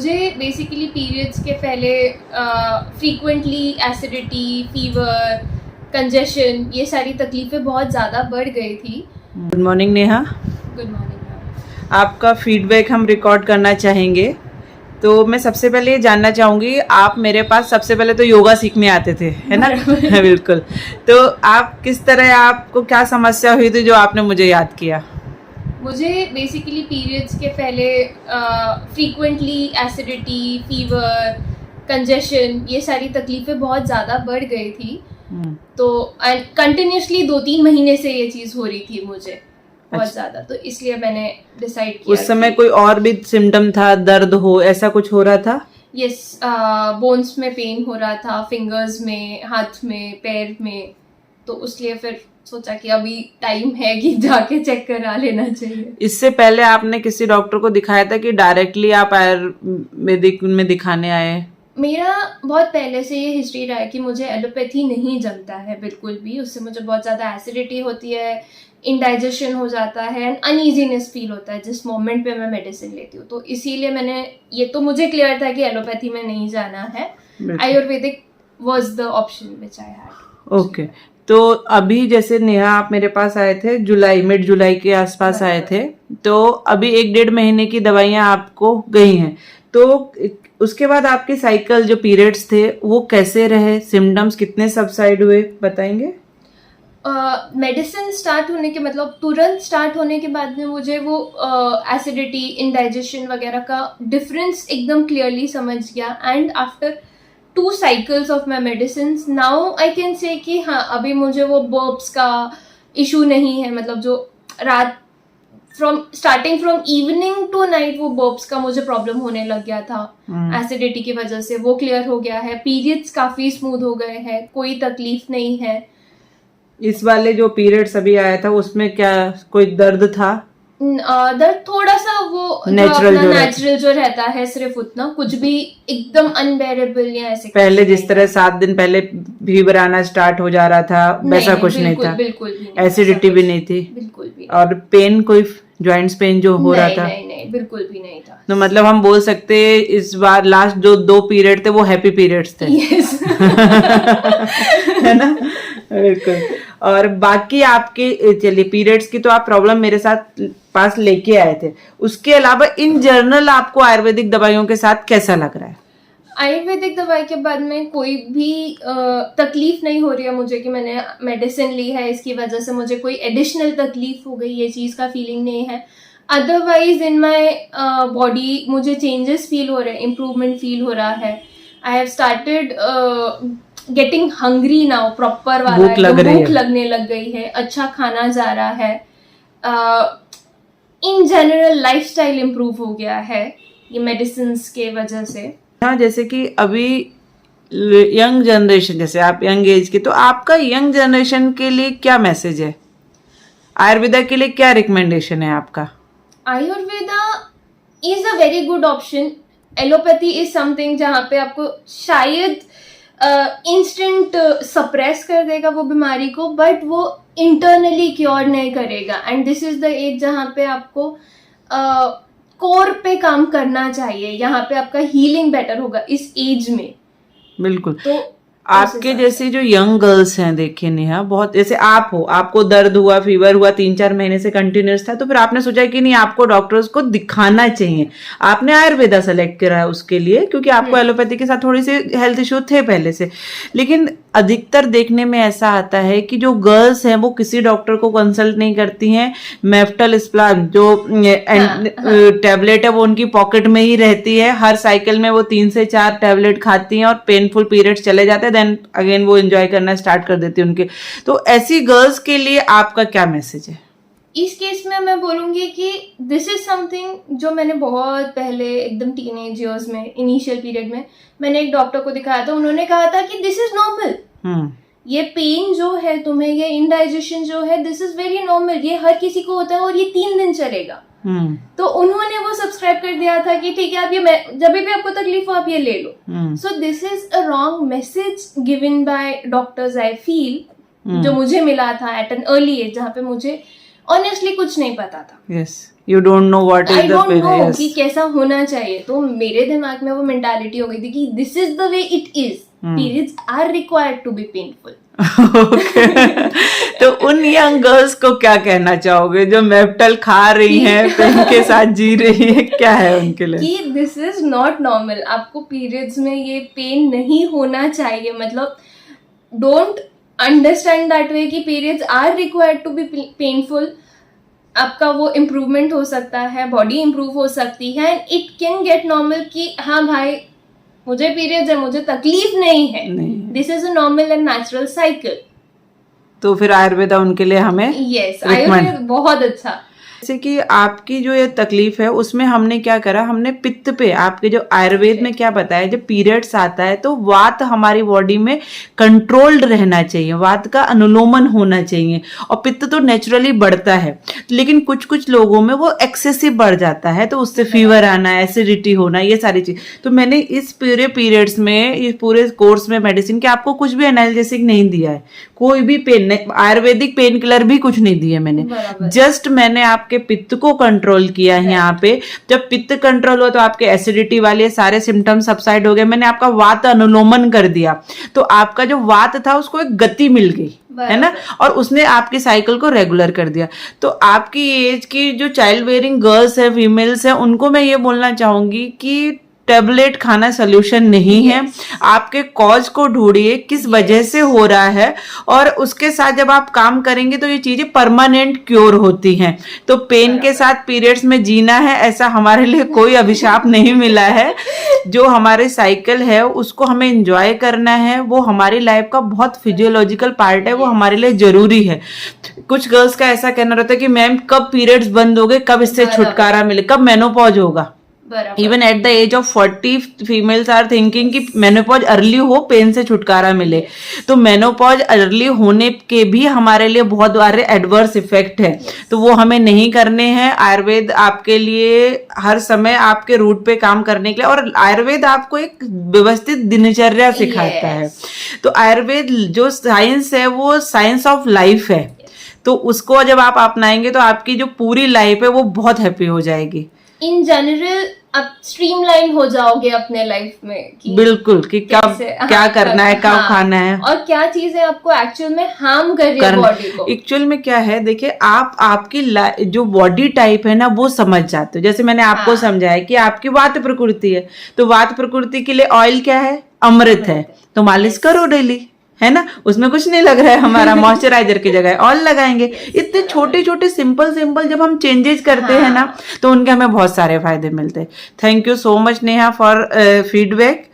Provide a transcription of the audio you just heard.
मुझे basically periods के पहले फ्रीक्वेंटली एसिडिटी, फीवर, कंजेशन, ये सारी तकलीफ़ें बहुत ज़्यादा बढ़ गई थी। Good morning Neha, good morning. आपका फीडबैक हम रिकॉर्ड करना चाहेंगे। तो मैं सबसे पहले ये जानना चाहूँगी, आप मेरे पास सबसे पहले तो योगा सीखने आते थे, है ना? बिल्कुल। तो आप किस तरह, आपको क्या समस्या हुई थी जो आपने मुझे याद किया? मुझे बेसिकली पीरियड्स के पहले फ्रीक्वेंटली एसिडिटी, फीवर, कंजेशन, ये सारी तकलीफ़ें बहुत ज़्यादा बढ़ गई थी। तो कंटिन्यूसली 2-3 महीने से ये चीज़ हो रही थी मुझे बहुत ज़्यादा, तो इसलिए मैंने डिसाइड किया। उस समय कोई और भी सिम्टम था, दर्द हो, ऐसा कुछ हो रहा था? यस, बोन्स में पेन हो रहा था, फिंगर्स में, हाथ में, पैर में, तो इसलिए फिर सोचा कि अभी टाइम है कि जाके चेक करा लेना चाहिए। इससे पहले आपने किसी डॉक्टर को दिखाया था कि डायरेक्टली आप आयुर्वेदिक में दिखाने आए? मेरा बहुत पहले से ये हिस्ट्री रहा है कि मुझे एलोपैथी नहीं जमता है बिल्कुल भी। उससे मुझे बहुत ज़्यादा एसिडिटी होती है, इंडाइजेशन हो जाता है, अनईजीनेस फील होता है जिस मोमेंट पे मैं मेडिसिन लेती हूँ। तो इसीलिए मैंने, ये तो मुझे क्लियर था कि एलोपैथी में नहीं जाना है, Ayurvedic was the option which I had. Okay. तो अभी जैसे नेहा आप मेरे पास आए थे मिड जुलाई के आसपास आए थे, तो अभी 1-1.5 महीने की दवाइयाँ आपको गई हैं। तो उसके बाद आपके साइकिल जो पीरियड्स थे वो कैसे रहे, सिम्टम्स कितने सबसाइड हुए, बताएंगे? मेडिसिन स्टार्ट होने के मतलब तुरंत स्टार्ट होने के बाद में मुझे वो एसिडिटी, इंडाइजेशन वगैरह का डिफरेंस एकदम क्लियरली समझ गया। And after 2 cycles of my medicines now I can say कि हाँ, अभी मुझे वो बर्ब्स का इशू नहीं है। मतलब जो रात starting from evening to night वो बर्ब्स का मुझे प्रॉब्लम होने लग गया था एसिडिटी की वजह से, वो क्लियर हो गया है। पीरियड्स काफी स्मूथ हो गए हैं, कोई तकलीफ नहीं है। इस वाले जो पीरियड्स अभी आया था उसमें क्या कोई दर्द था? दर्द थोड़ा सा, वो नेचुरल जो रहता है, सिर्फ उतना, कुछ भी एकदम अनबेरेबल या ऐसे। पहले जिस तरह 7 दिन पहले फीवर आना स्टार्ट हो जा रहा था वैसा कुछ नहीं था? बिल्कुल भी नहीं, एसिडिटी भी नहीं थी? बिल्कुल भी। और पेन, कोई जॉइंट्स पेन जो हो रहा था? नहीं, बिल्कुल भी नहीं था। तो मतलब हम बोल सकते हैं इस बार लास्ट जो 2 पीरियड थे वो हैप्पी पीरियड्स थे। Yes. है ना? बिल्कुल। और बाकी आपके, चलिए पीरियड्स की तो आप प्रॉब्लम मेरे साथ पास लेके आए थे, उसके अलावा इन जनरल आपको आयुर्वेदिक दवाइयों के साथ कैसा लग रहा है? आयुर्वेदिक दवाई के बाद में कोई भी तकलीफ नहीं हो रही है मुझे कि मैंने मेडिसिन ली है इसकी वजह से मुझे कोई एडिशनल तकलीफ हो गई, ये चीज़ का फीलिंग नहीं है। अदरवाइज इन माई बॉडी मुझे चेंजेस फील हो रहे हैं, इम्प्रूवमेंट फील हो रहा है। I have started getting hungry now, proper वाला भूख लगने लग गई है, अच्छा खाना जा रहा है, इन जनरल लाइफस्टाइल इम्प्रूव हो गया है ये मेडिसिन के वजह से। हाँ, जैसे कि अभी यंग जनरेशन, जैसे आप यंग एज के, तो आपका यंग जनरेशन के लिए क्या मैसेज है? आयुर्वेदा के लिए क्या रिकमेंडेशन है आपका? Ayurveda is a very good option. Allopathy is something जहाँ पे आपको शायद इंस्टेंट सप्रेस कर देगा वो बीमारी को, बट वो इंटरनली क्योर नहीं करेगा। And this is the age जहाँ पे आपको कोर पे काम करना चाहिए, यहाँ पे आपका हीलिंग बेटर होगा इस एज में। बिल्कुल। तो आपके जैसे जो यंग गर्ल्स हैं, देखिए नेहा, बहुत जैसे आप हो, आपको दर्द हुआ, फीवर हुआ, 3-4 महीने से कंटिन्यूस था, तो फिर आपने सोचा कि नहीं आपको डॉक्टर्स को दिखाना चाहिए, आपने आयुर्वेदा सेलेक्ट करा है उसके लिए, क्योंकि आपको एलोपैथी के साथ थोड़ी सी हेल्थ इश्यू थे पहले से। लेकिन अधिकतर देखने में ऐसा आता है कि जो गर्ल्स हैं वो किसी डॉक्टर को कंसल्ट नहीं करती हैं, मेफ्टल स्प्लान जो टैबलेट है वो उनकी पॉकेट में ही रहती है, हर साइकिल में वो 3 से 4 टैबलेट खाती हैं और पेनफुल पीरियड्स चले जाते हैं, देन अगेन वो एंजॉय करना स्टार्ट कर देती है उनके। तो ऐसी गर्ल्स के लिए आपका क्या मैसेज है? इस केस में मैं बोलूँगी कि दिस इज समथिंग जो मैंने बहुत पहले एकदम टीनेज ईयर्स में, इनिशियल पीरियड में, मैंने एक डॉक्टर को दिखाया था। उन्होंने कहा था कि दिस इज नॉर्मल, ये पेन जो है तुम्हें, ये इंडाइजेशन जो है, दिस इज वेरी नॉर्मल, ये हर किसी को होता है और ये 3 दिन चलेगा। तो उन्होंने वो सब्सक्राइब कर दिया था कि ठीक है, आप ये जब भी आपको तकलीफ हो आप ये ले लो। So this is a wrong message given by doctors, I feel, जो मुझे मिला था एट एन अर्ली एज, जहाँ पे मुझे ऑनेस्टली कुछ नहीं पता था। yes. You don't know what I is the don't know periods. कि कैसा होना चाहिए, तो मेरे दिमाग में वो मेंटालिटी हो गई थी कि this is the way it is, periods are required to be painful. तो उन यंग गर्ल्स को क्या कहना चाहोगे जो मेप्टल खा रही हैं, पेन के साथ जी रही हैं, क्या है उनके लिए? कि दिस इज नॉट नॉर्मल, आपको पीरियड्स में ये पेन नहीं होना चाहिए, मतलब डोंट अंडरस्टैंड दैट वे कि periods are required to be painful. आपका वो इम्प्रूवमेंट हो सकता है, बॉडी इम्प्रूव हो सकती है, and it can get normal कि हाँ भाई मुझे पीरियड्स है, मुझे तकलीफ नहीं है, this is a normal and natural cycle. तो फिर आयुर्वेदा उनके लिए हमें यस, recommend- आयुर्वेद बहुत अच्छा। जैसे कि आपकी जो ये तकलीफ है उसमें हमने क्या करा, हमने पित्त पे आपके जो आयुर्वेद में क्या बताया, जब पीरियड्स आता है तो वात हमारी बॉडी में कंट्रोल्ड रहना चाहिए, वात का अनुलोमन होना चाहिए, और पित्त तो नेचुरली बढ़ता है, लेकिन कुछ कुछ लोगों में वो एक्सेसिव बढ़ जाता है, तो उससे फीवर आना, एसिडिटी होना, ये सारी चीज। तो मैंने इस पूरे पीरियड्स में, इस पूरे कोर्स में मेडिसिन के आपको कुछ भी एनाल्जेसिक नहीं दिया है, कोई भी पेन, आयुर्वेदिक पेन किलर भी कुछ नहीं दिए मैंने, बराबर। जस्ट मैंने आपके पित्त को कंट्रोल किया है। यहाँ पे जब पित्त कंट्रोल हो तो आपके एसिडिटी वाले सारे सिम्टम्स सबसाइड हो गए, मैंने आपका वात अनुलोमन कर दिया, तो आपका जो वात था उसको एक गति मिल गई, है ना, और उसने आपकी साइकिल को रेगुलर कर दिया। तो आपकी एज की जो चाइल्ड बेयरिंग गर्ल्स है, फीमेल्स है, उनको मैं ये बोलना चाहूंगी कि टेबलेट खाना सोल्यूशन नहीं है, आपके कॉज को ढूंढिए, किस वजह से हो रहा है, और उसके साथ जब आप काम करेंगे तो ये चीजें परमानेंट क्योर होती हैं। तो पेन के साथ पीरियड्स में जीना है, ऐसा हमारे लिए कोई अभिशाप नहीं मिला है। जो हमारे साइकिल है उसको हमें एंजॉय करना है, वो हमारी लाइफ का बहुत फिजियोलॉजिकल पार्ट है, वो हमारे लिए जरूरी है। कुछ गर्ल्स का ऐसा कहना रहता है कि मैम कब पीरियड्स बंद हो गए, कब इससे छुटकारा मिले, कब मेनोपॉज होगा। Even at the age of 40 females are thinking कि मेनोपॉज अर्ली हो, पेन से छुटकारा मिले। तो मेनोपॉज अर्ली होने के भी हमारे लिए बहुत सारे एडवर्स इफेक्ट है, तो वो हमें नहीं करने हैं। आयुर्वेद आपके लिए हर समय आपके रूट पे काम करने के लिए, और आयुर्वेद आपको एक व्यवस्थित दिनचर्या सिखाता है। तो आयुर्वेद जो साइंस है वो साइंस ऑफ लाइफ है, तो उसको जब आप अपनाएंगे तो आपकी जो पूरी लाइफ है वो बहुत हैप्पी हो जाएगी। इन जनरल आप स्ट्रीमलाइन हो जाओगे अपने लाइफ में कि बिल्कुल, कि कब क्या करना है, कब खाना है, और क्या चीजें आपको एक्चुअल में हार्म कर रही है बॉडी को। एक्चुअल में क्या है, देखिए आप आपकी जो बॉडी टाइप है ना वो समझ जाते हो। जैसे मैंने आपको समझाया कि आपकी वात प्रकृति है, तो वात प्रकृति के लिए ऑयल क्या है, अमृत है, तो मालिश करो डेली, है ना, उसमें कुछ नहीं लग रहा है, हमारा मॉइस्चराइजर की जगह ऑयल लगाएंगे। इतने छोटे छोटे सिंपल जब हम चेंजेस करते हैं ना, तो उनके हमें बहुत सारे फायदे मिलते हैं। Thank you so much Neha for feedback.